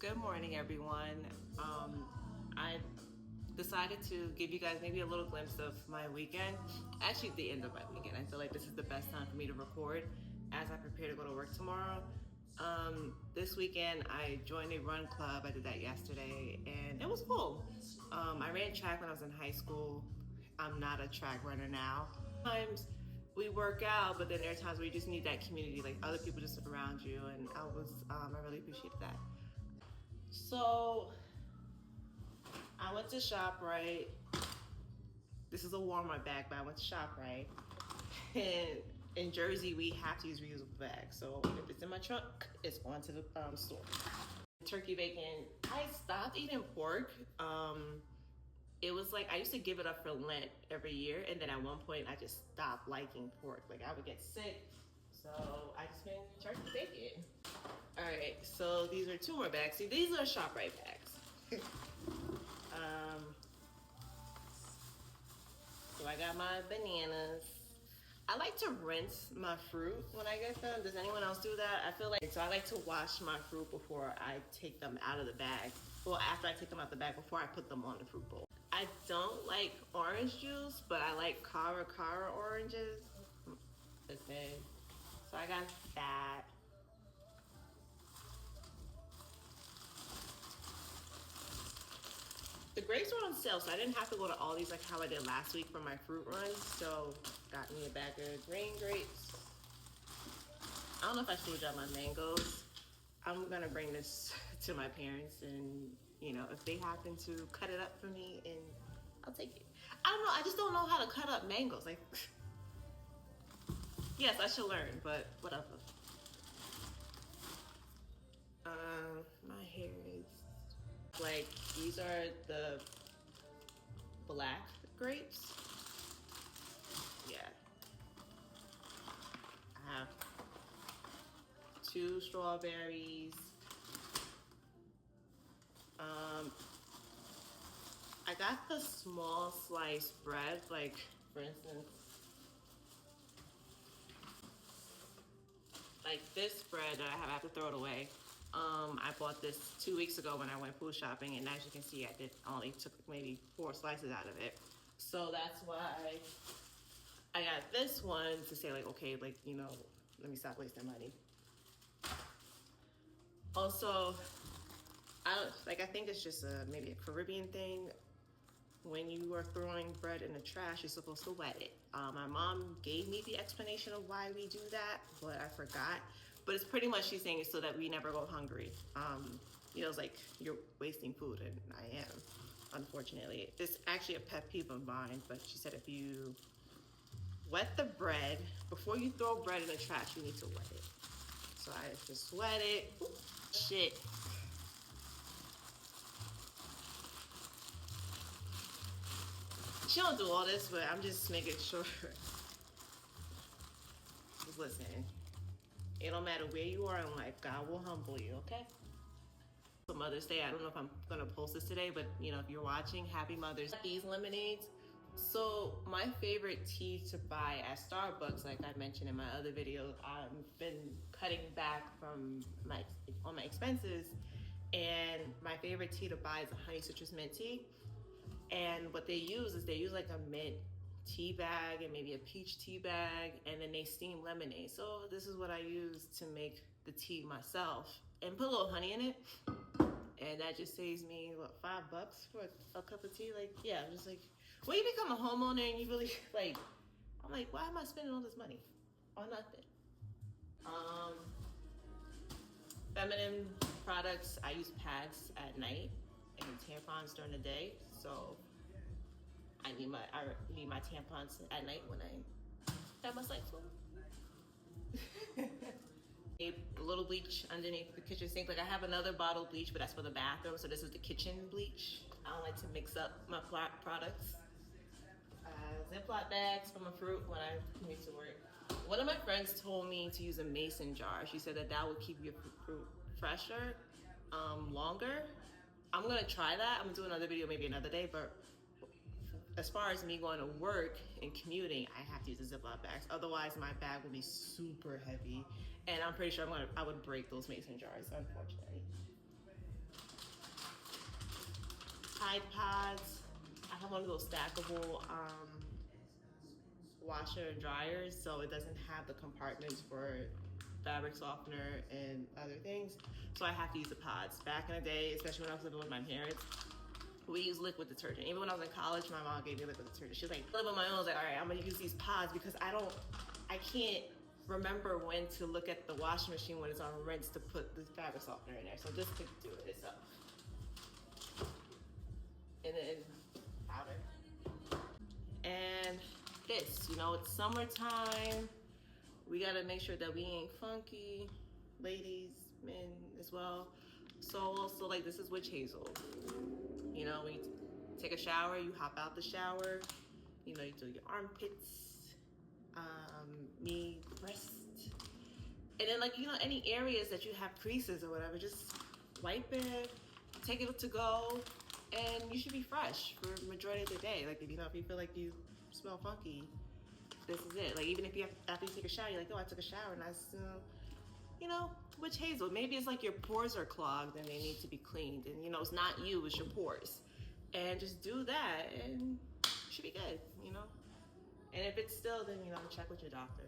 Good morning, everyone. I decided to give you guys maybe a little glimpse of my weekend. Actually, the end of my weekend. I feel like this is the best time for me to record as I prepare to go to work tomorrow. This weekend, I joined a run club. I did that yesterday, and it was cool. I ran track when I was in high school. I'm not a track runner now. Sometimes we work out, but then there are times where you just need that community, like other people just around you, and I really appreciated that. So I went to ShopRite. This is a Walmart bag, but I went to ShopRite. And in Jersey, we have to use reusable bags. So if it's in my trunk, it's on to the store. Turkey bacon. I stopped eating pork. It was like I used to give it up for Lent every year, and then at one point I just stopped liking pork. Like I would get sick, so I just been turkey bacon. All right, so these are two more bags. See, these are ShopRite bags. So I got my bananas. I like to rinse my fruit when I get them. Does anyone else do that? I feel like, so I like to wash my fruit before I take them out of the bag. Well, after I take them out of the bag, before I put them on the fruit bowl. I don't like orange juice, but I like Cara oranges. Okay, so I got that. The grapes were on sale, so I didn't have to go to Aldi's like how I did last week for my fruit run. So got me a bag of green grapes. I don't know if I showed y'all my mangoes. I'm gonna bring this to my parents, and you know, if they happen to cut it up for me, and I'll take it. I don't know, I just don't know how to cut up mangoes. Like, yes, I should learn, but whatever. My hair is like, these are the black grapes. Yeah. I have 2 strawberries. I got the small sliced bread, like for instance, like this bread that I have to throw it away. I bought this 2 weeks ago when I went food shopping, and as you can see, I only took maybe 4 slices out of it. So that's why I got this one to say like, okay, like, you know, let me stop wasting money. Also, I think it's just maybe a Caribbean thing. When you are throwing bread in the trash, you're supposed to wet it. My mom gave me the explanation of why we do that, but I forgot. But it's pretty much she's saying it's so that we never go hungry. You know, it's like you're wasting food, and I am, unfortunately. It's actually a pet peeve of mine, but she said if you wet the bread, before you throw bread in the trash, you need to wet it. So I just wet it. Ooh, shit. She don't do all this, but I'm just making sure. Just listen. It don't matter where you are in life, God will humble you, okay? For Mother's Day, I don't know if I'm gonna post this today, but you know, if you're watching, happy Mother's Day. These lemonades. So my favorite tea to buy at Starbucks, like I mentioned in my other video, I've been cutting back from on my expenses, and my favorite tea to buy is a honey citrus mint tea. And what they use is like a mint tea bag and maybe a peach tea bag, and then they steam lemonade. So this is what I use to make the tea myself, and put a little honey in it. And that just saves me, what, $5 for a cup of tea? Like, yeah, I'm just like, when you become a homeowner and you really, like, I'm like, why am I spending all this money on nothing? Feminine products, I use pads at night and tampons during the day. So I need my tampons at night when I have my cycle. A little bleach underneath the kitchen sink. Like I have another bottle of bleach, but that's for the bathroom. So this is the kitchen bleach. I don't like to mix up my products. Ziploc bags for my fruit when I commute to work. One of my friends told me to use a mason jar. She said that would keep your fruit fresher, longer. I'm gonna try that. I'm gonna do another video maybe another day, but as far as me going to work and commuting, I have to use the Ziploc bags. Otherwise, my bag will be super heavy, and I'm pretty sure I would break those mason jars, unfortunately. Tide Pods. I have one of those stackable washer and dryers, so it doesn't have the compartments for fabric softener and other things. So I have to use the pods. Back in the day, especially when I was living with my parents, we use liquid detergent. Even when I was in college, my mom gave me liquid detergent. She was like, live on my own. I was like, all right, I'm gonna use these pods because I can't remember when to look at the washing machine when it's on rinse to put the fabric softener in there. So just to do it itself. And then powder. And this, you know, it's summertime. We gotta make sure that we ain't funky, ladies, men as well. So also, like, this is witch hazel. You know, when you take a shower, you hop out the shower, you know, you do your armpits, knee, breast. And then, like, you know, any areas that you have creases or whatever, just wipe it, take it to go, and you should be fresh for the majority of the day. Like, if you feel like you smell funky, this is it. Like, even if after you take a shower, you're like, oh, I took a shower and I still, you know, witch hazel. Maybe it's like your pores are clogged and they need to be cleaned. And, you know, it's not you, it's your pores. And just do that and you should be good, you know? And if it's still, then, you know, check with your doctor.